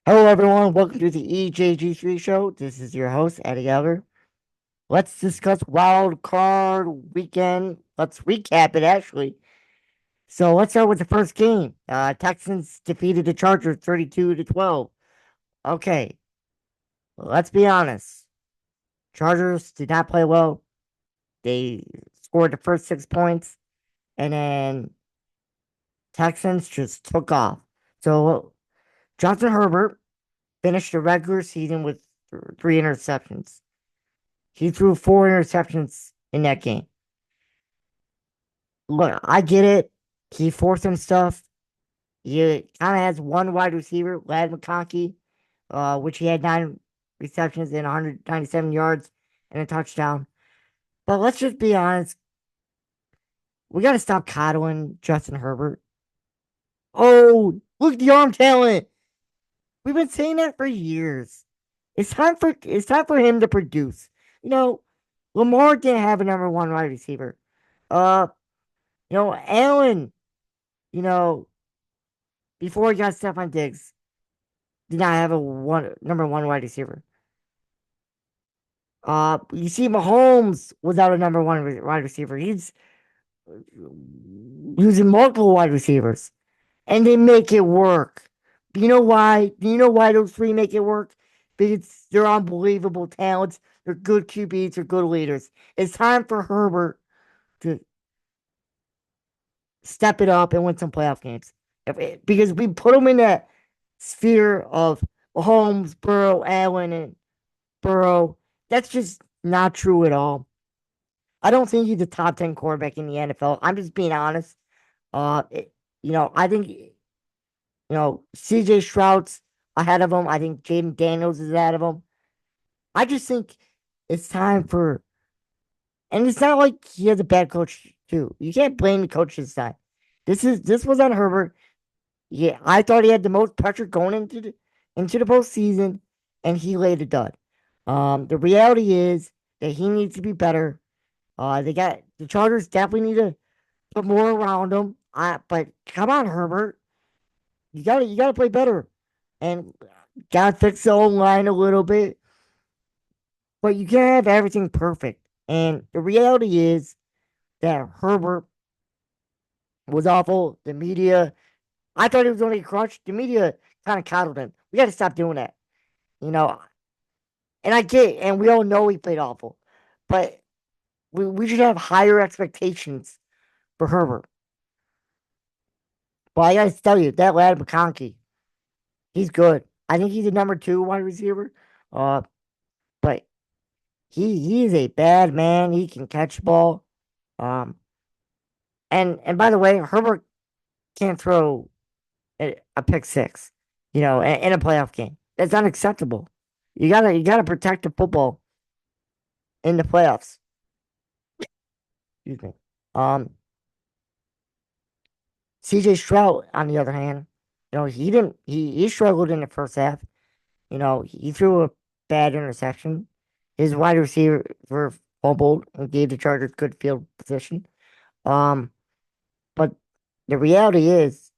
Hello, everyone. Welcome to the EJG3 show. This is your host, Eddie Eller. Let's discuss wild card weekend. Let's recap it, actually. So let's start with the first game. Texans defeated the Chargers 32-12. Okay, let's be honest. Chargers did not play well. They scored the first 6 points, and then Texans just took off. So Justin Herbert finished the regular season with three interceptions. He threw four interceptions in that game. Look, I get it. He forced some stuff. He kind of has one wide receiver, Lad McConkey, which he had 9 receptions and 197 yards and a touchdown. But let's just be honest. We got to stop coddling Justin Herbert. Oh, look at the arm talent. We've been saying that for years. It's time for him to produce. You know, Lamar didn't have a number one wide receiver. Uh, Allen, you know, before he got Stephon Diggs, did not have a number one wide receiver. You see Mahomes without a number one wide receiver. He's using multiple wide receivers, and they make it work. You know why? Do you know why those three make it work? Because they're unbelievable talents. They're good QBs. They're good leaders. It's time for Herbert to step it up and win some playoff games. Because we put him in that sphere of Mahomes, Burrow, Allen, and Burrow. That's just not true at all. I don't think he's a top 10 quarterback in the NFL. I'm just being honest. I think CJ Stroud's ahead of him. I think Jaden Daniels is ahead of him. I just think it's time for, and it's not like he has a bad coach too. You can't blame the coach this time. This was on Herbert. Yeah, I thought he had the most pressure going into the postseason, and he laid a dud. The reality is that he needs to be better. They got the Chargers definitely need to put more around him. But come on, Herbert, you gotta play better, and gotta fix the old line a little bit. But you can't have everything perfect. And the reality is that Herbert was awful. The media, I thought he was only a crutch. The media kind of coddled him. We got to stop doing that. You know, and I get, and we all know he played awful, but we should have higher expectations for Herbert. But I got to tell you, that lad McConkey, he's good. I think he's a number two wide receiver. Uh, but he is a bad man. He can catch the ball. Um, and by the way, Herbert can't throw a pick six. In a playoff game. That's unacceptable. You gotta protect the football in the playoffs. Excuse me. Um, CJ Stroud, on the other hand, he didn't he struggled in the first half. He threw a bad interception. His wide receiver fumbled and gave the Chargers good field position. Um, but the reality is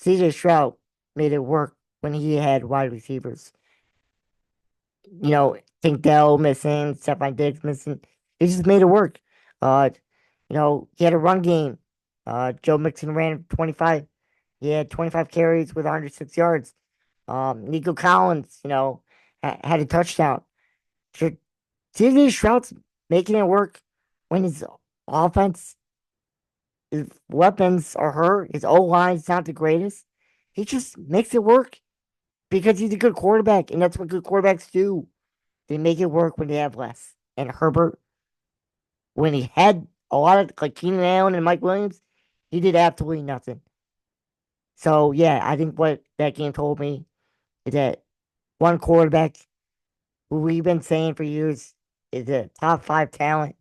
CJ Stroud made it work when he had wide receivers. Tank Dell missing, Stephon Diggs missing. He just made it work. Uh, he had a run game. Joe Mixon ran 25. He had 25 carries with 106 yards. Nico Collins, had a touchdown. Should CJ Stroud's making it work when his offense, his weapons are hurt, his O line's not the greatest. He just makes it work because he's a good quarterback, and that's what good quarterbacks do. They make it work when they have less. And Herbert, when he had a lot of like Keenan Allen and Mike Williams, he did absolutely nothing. So yeah, I think what that game told me is that one quarterback who we've been saying for years is a top five talent,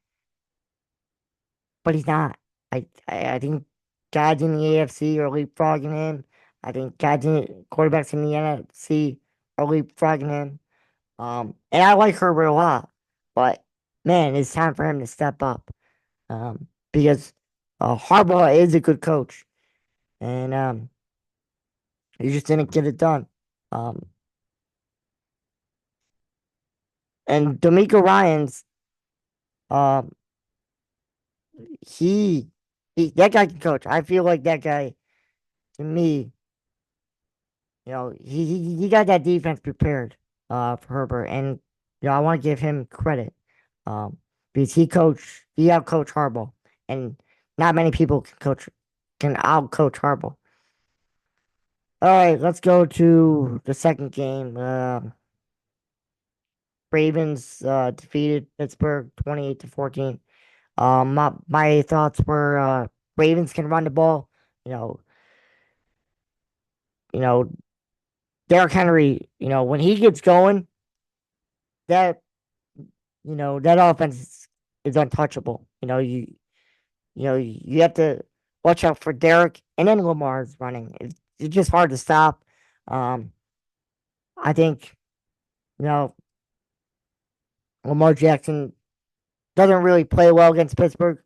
but he's not. I think guys in the AFC are leapfrogging him. I think quarterbacks in the NFC are leapfrogging him. And I like Herbert a lot, but man, it's time for him to step up. Because Harbaugh is a good coach, and he just didn't get it done. Um, And D'Amico Ryans, um, he, that guy can coach. I feel like that guy, to me, he got that defense prepared, for Herbert, and I want to give him credit, um, because he out coached Harbaugh, and not many people can out coach Harbaugh. All right, let's go to the second game. Ravens defeated Pittsburgh 28-14. My thoughts were, Ravens can run the ball. You know, you know, Derrick Henry, when he gets going, that that offense is untouchable. You have to watch out for Derrick, and then Lamar's running. It's just hard to stop. Um, I think, you know, Lamar Jackson doesn't really play well against Pittsburgh.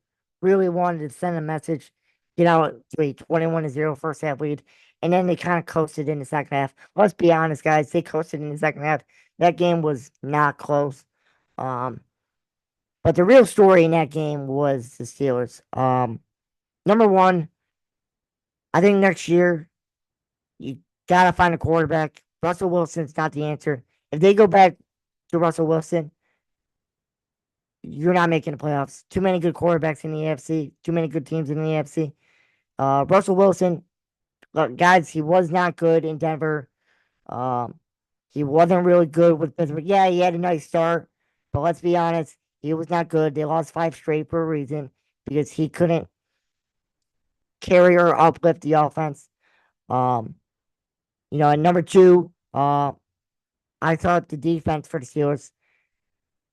Really wanted to send a message, get out to a 21-0 first half lead, and then they kind of coasted in the second half. Let's be honest, guys, they coasted in the second half. That game was not close. Um, but the real story in that game was the Steelers. Number one, I think next year you gotta find a quarterback. Russell Wilson's not the answer. If they go back to Russell Wilson, you're not making the playoffs. Too many good quarterbacks in the AFC. Too many good teams in the AFC. Russell Wilson, look, guys, he was not good in Denver. Um, he wasn't really good with Pittsburgh. Yeah, he had a nice start, but let's be honest, he was not good. They lost five straight for a reason because he couldn't carry or uplift the offense. Um, and number two, I thought the defense for the Steelers,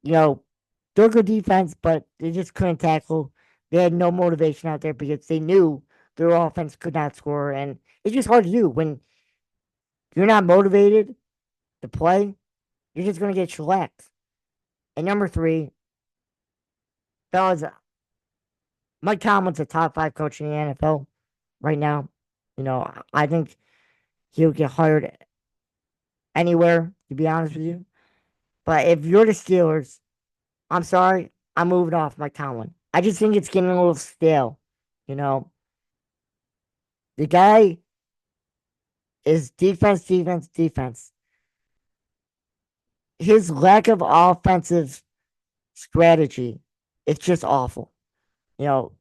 you know, they're good defense, but they just couldn't tackle. They had no motivation out there because they knew their offense could not score, and it's just hard to do when you're not motivated to play. You're just gonna get shellacked. And number three, fellas, Mike Tomlin's a top five coach in the NFL right now. I think he'll get hired anywhere, to be honest with you. But if you're the Steelers, I'm sorry, I'm moving off Mike Tomlin. I just think it's getting a little stale. You know, the guy is defense, defense, defense. His lack of offensive strategy is just awful. You know,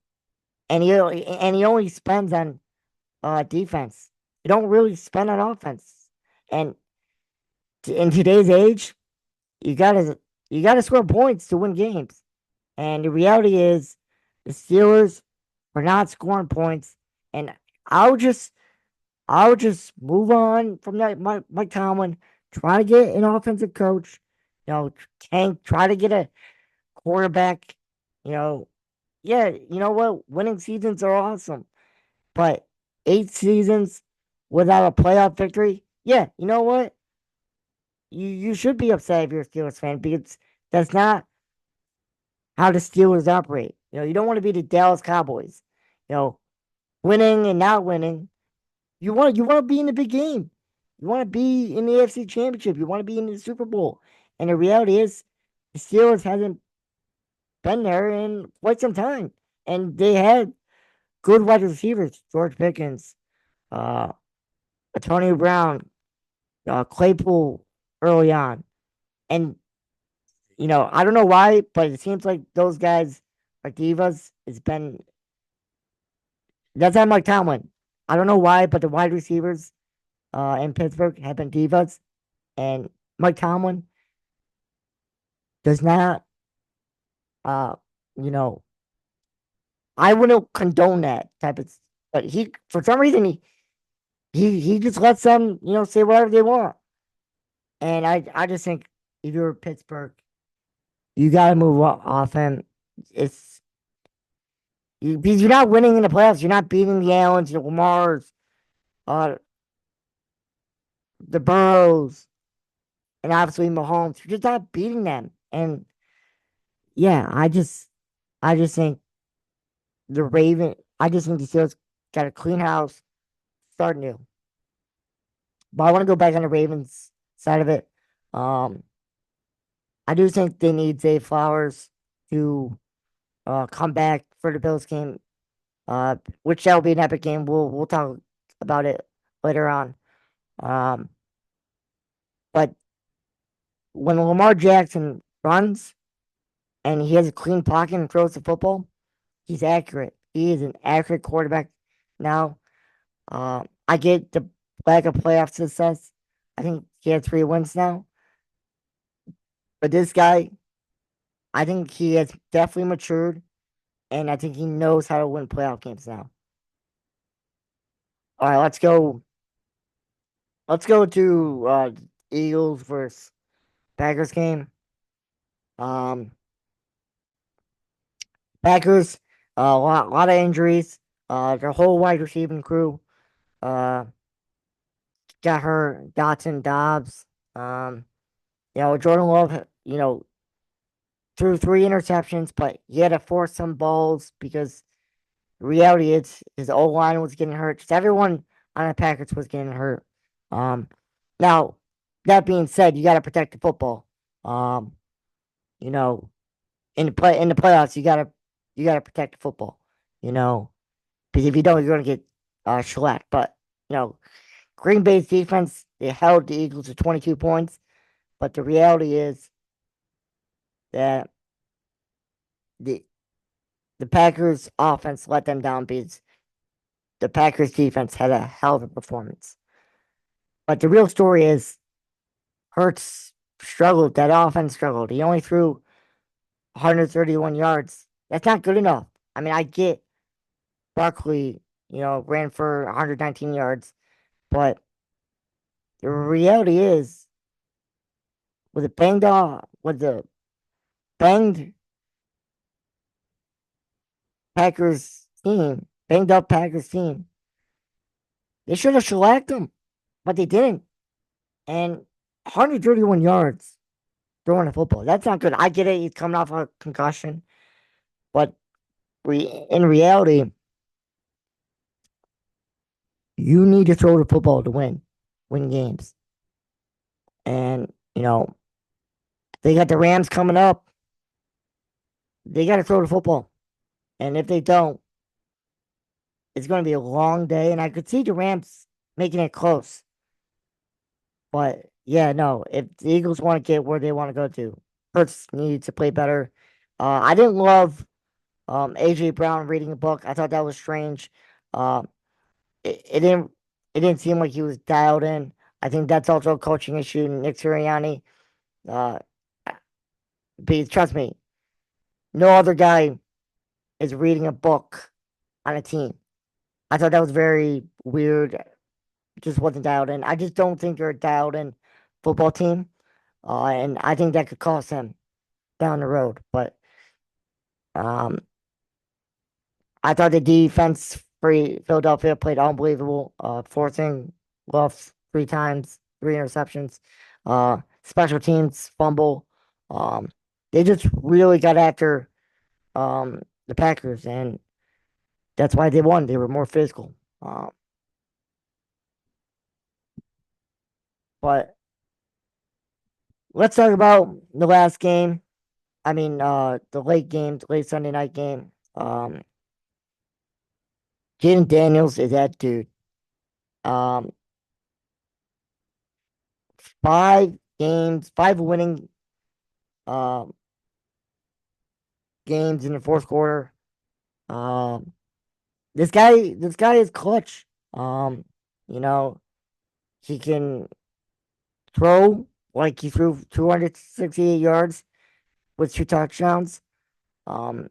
and he only spends on defense. You don't really spend on offense. And in today's age, you gotta score points to win games. And the reality is, the Steelers are not scoring points. And I'll just I'll just move on from that. Mike Tomlin, try to get an offensive coach. Tank, try to get a quarterback. You know, yeah, you know what? Winning seasons are awesome, but 8 seasons without a playoff victory, yeah, you know what? You should be upset if you're a Steelers fan because that's not how the Steelers operate. You don't want to be the Dallas Cowboys. You know, winning and not winning. You want to be in the big game. You want to be in the AFC Championship. You want to be in the Super Bowl. And the reality is, the Steelers hasn't been there in quite some time. And they had good wide receivers, George Pickens, uh, Antonio Brown, Claypool early on. And, I don't know why, but it seems like those guys are divas. That's not Mike Tomlin. I don't know why, but the wide receivers in Pittsburgh have been divas. And Mike Tomlin does not, uh, you know, I wouldn't condone that type of, but for some reason, he just lets them, say whatever they want. And I just think if you're Pittsburgh, you got to move off him. It's because you're not winning in the playoffs. You're not beating the Allens, the Lamars, uh, the Burrows, and obviously Mahomes. You're just not beating them. And yeah, I just think I just think the Steelers got a clean house, start new. But I want to go back on the Ravens side of it. Um, I do think they need Zay Flowers to come back for the Bills game, which that'll be an epic game. We'll talk about it later on. Um, but when Lamar Jackson runs and he has a clean pocket and throws the football, he's accurate. He is an accurate quarterback now. I get the lack of playoff success. I think he had 3 wins now. But this guy, I think he has definitely matured, and I think he knows how to win playoff games now. All right, let's go. Let's go to Eagles versus Packers game. Um, Packers, lot of injuries. Their whole wide receiving crew uh got hurt. Dotson, Dobbs. Um, Jordan Love, threw 3 interceptions, but he had to force some balls because the reality is his O line was getting hurt. Just everyone on the Packers was getting hurt. Um, Now that being said, you got to protect the football. Um, you know, in the playoffs, you gotta protect the football. You know, because if you don't, you're gonna get shellacked. But you know, Green Bay's defense, they held the Eagles to 22 points. But the reality is that the the Packers offense let them down because the Packers defense had a hell of a performance. But the real story is Hurts struggled. That offense struggled. He only threw 131 yards. That's not good enough. I mean, I get Barkley, ran for 119 yards, but the reality is with the banged banged up Packers team, they should have shellacked them, but they didn't. And 131 yards throwing a football. That's not good. I get it. He's coming off a concussion, but in reality, you need to throw the football to win games. And they got the Rams coming up. They got to throw the football, and if they don't, it's going to be a long day. And I could see the Rams making it close. But yeah, no, if the Eagles want to get where they want to go to, Hurts needs to play better. I didn't love AJ Brown reading a book. I thought that was strange. Uh, it didn't seem like he was dialed in. I think that's also a coaching issue. Nick Sirianni, uh, because trust me, no other guy is reading a book on a team. I thought that was very weird. Just wasn't dialed in. I just don't think they're a dialed in football team. And I think that could cost them down the road. But um, I thought the defense for Philadelphia played unbelievable, forcing Love 3 times, 3 interceptions. Special teams fumble. Um, they just really got after the Packers, and that's why they won. They were more physical. But let's talk about the last game. I mean, the late game, the late Sunday night game. Jaden Daniels is that dude. Um, 5 games, 5 winning um games in the fourth quarter. Um, this guy is clutch. You know, he can throw like he threw 268 yards with 2 touchdowns. Um,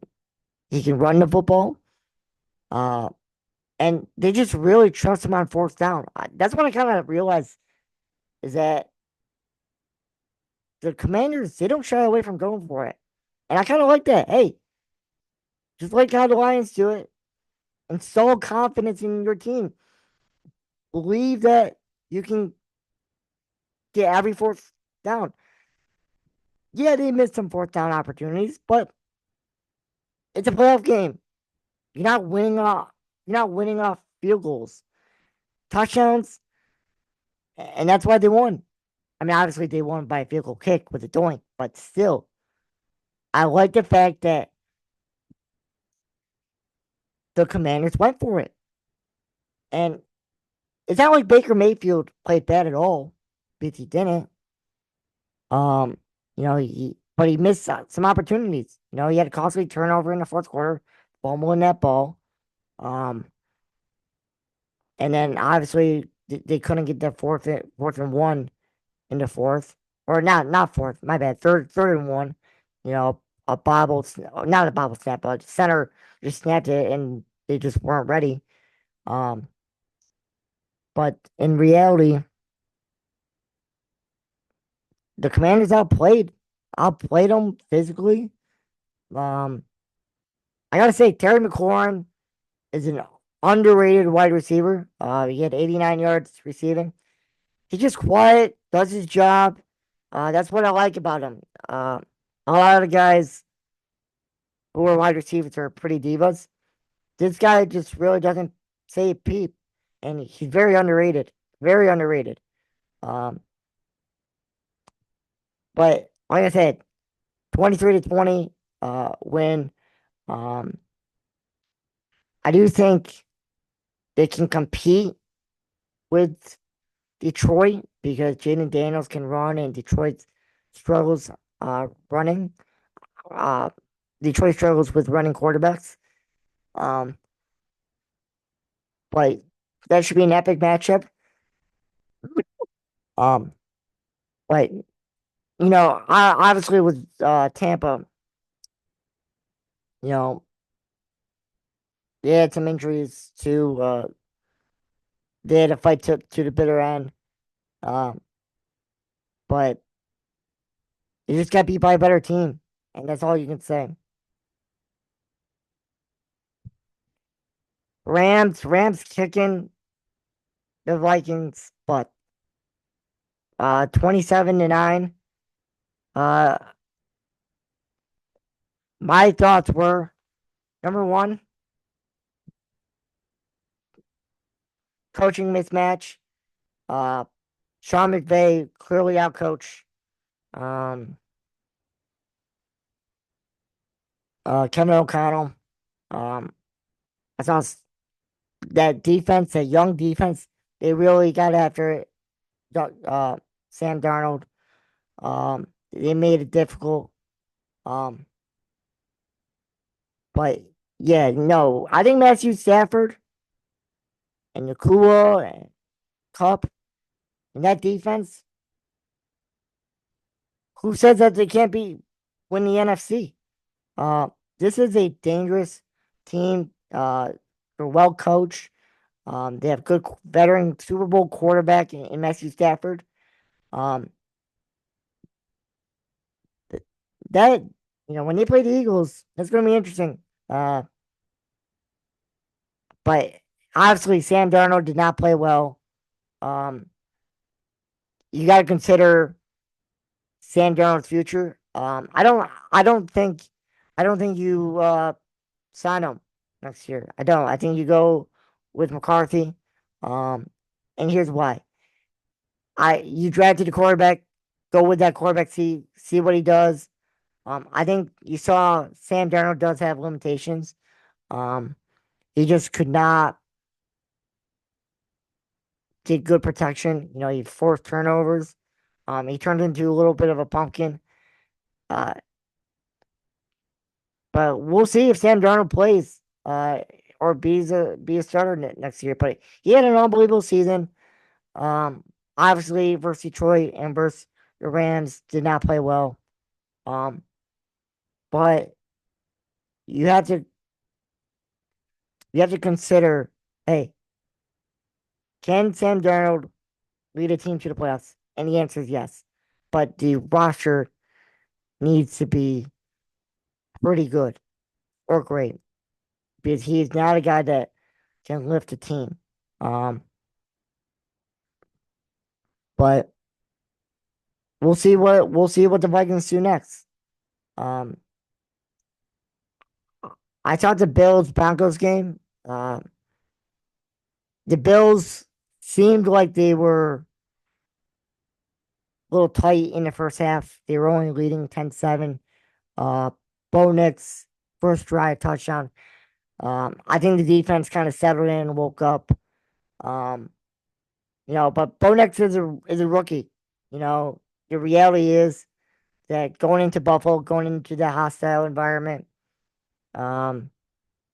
he can run the football. Uh, and they just really trust him on fourth down. That's what I kind of realized is that the Commanders, they don't shy away from going for it. And I kind of like that. Hey, just like how the Lions do it, install confidence in your team. Believe that you can get every fourth down. Yeah, they missed some fourth down opportunities, but it's a playoff game. You're not winning off. You're not winning off field goals, touchdowns, and that's why they won. I mean, obviously they won by a field goal kick with a doink, but still, I like the fact that the Commanders went for it. And it's not like Baker Mayfield played bad at all, because he didn't. Um, but he missed some opportunities. He had a costly turnover in the fourth quarter, fumbling that ball. Um, and then obviously they couldn't get that fourth and one in the fourth, or not fourth. My bad. Third and one. You know, not a bobble snap, but center just snapped it, and they just weren't ready. Um, but in reality, the Commanders outplayed them physically. Um, I gotta say, Terry McLaurin is an underrated wide receiver. He had 89 yards receiving. He's just quiet, does his job. That's what I like about him. A lot of the guys who are wide receivers are pretty divas. This guy just really doesn't say a peep, and he's very underrated. Very underrated. Um, but like I said, 23-20 win. Um, I do think they can compete with Detroit because Jaden Daniels can run and Detroit struggles running. Uh, Detroit struggles with running quarterbacks. Um, but that should be an epic matchup. Um, but I obviously with Tampa, you know, they had some injuries too. They had to fight to the bitter end. Um, but they just got beat by a better team, and that's all you can say. Rams kicking the Vikings, but 27-9. Uh, my thoughts were number one, coaching mismatch. Uh, Sean McVay clearly outcoached um, Kevin O'Connell. Um, I saw that defense, that young defense, they really got after it. Sam Darnold. They made it difficult. Um, but yeah, no, I think Matthew Stafford and Nakua and Cup and that defense. Who says that they can't win the NFC? Uh, this is a dangerous team. They're well coached. They have good veteran Super Bowl quarterback in Matthew Stafford. Um, that when they play the Eagles, that's going to be interesting. Uh, but obviously Sam Darnold did not play well. Um, you got to consider Sam Darnold's future. I don't think you sign him next year. I don't. I think you go with McCarthy. Um, and here's why. You drafted a quarterback, go with that quarterback, see what he does. I think you saw Sam Darnold does have limitations. Um, he just could not get good protection. He forced turnovers. He turned into a little bit of a pumpkin. Uh, but we'll see if Sam Darnold plays. Or be a starter next year. But he had an unbelievable season. Um, Obviously versus Detroit and versus the Rams did not play well. Um, but you have to consider, hey, can Sam Darnold lead a team to the playoffs? And the answer is yes. But the roster needs to be pretty good or great because he is not a guy that can lift a team. Um, but we'll see what the Vikings do next. Um, I thought the Bills Broncos game. The Bills seemed like they were little tight in the first half. They were only leading 10-7. Uh, Bo Nix, first drive touchdown. I think the defense kind of settled in and woke up. Um, but Bo Nix is a rookie. You know, the reality is that going into Buffalo, going into the hostile environment, um,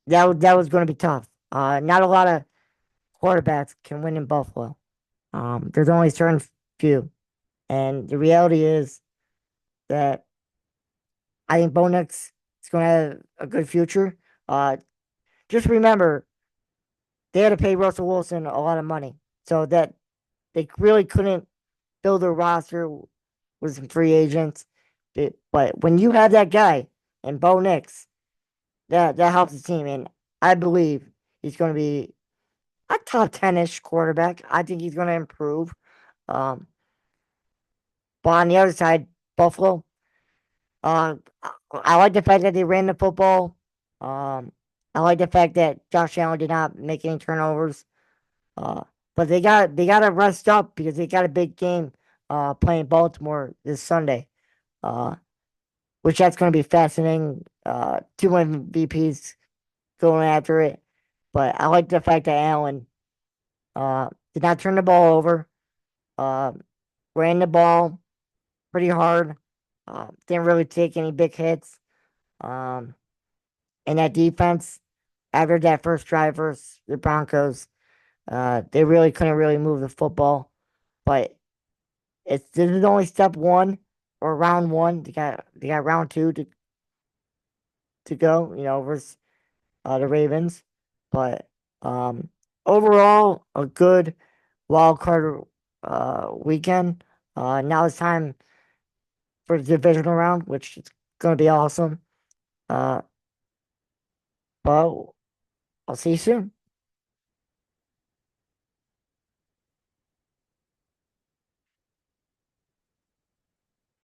that was going to be tough. Not a lot of quarterbacks can win in Buffalo. There's only certain few, and the reality is that I think Bo Nix is going to have a good future. Uh, just remember they had to pay Russell Wilson a lot of money, so that they really couldn't build a roster with some free agents. But when you have that guy and Bo Nix, that helps the team, and I believe he's going to be a top 10-ish quarterback. I think he's going to improve. Um, but on the other side, Buffalo, I like the fact that they ran the football. Um, I like the fact that Josh Allen did not make any turnovers. Uh, but they got to rest up because they got a big game playing Baltimore this Sunday. Uh, which that's going to be fascinating. Two MVPs going after it, but I like the fact that Allen did not turn the ball over. Uh, ran the ball pretty hard. Didn't really take any big hits. Um, and that defense, after that first drive versus the Broncos, they really couldn't really move the football. But this is only step one or round one. They got round two to go. Versus the Ravens. But overall, a good wild card weekend. Now it's time for the divisional round, which is going to be awesome. Uh, but I'll see you soon.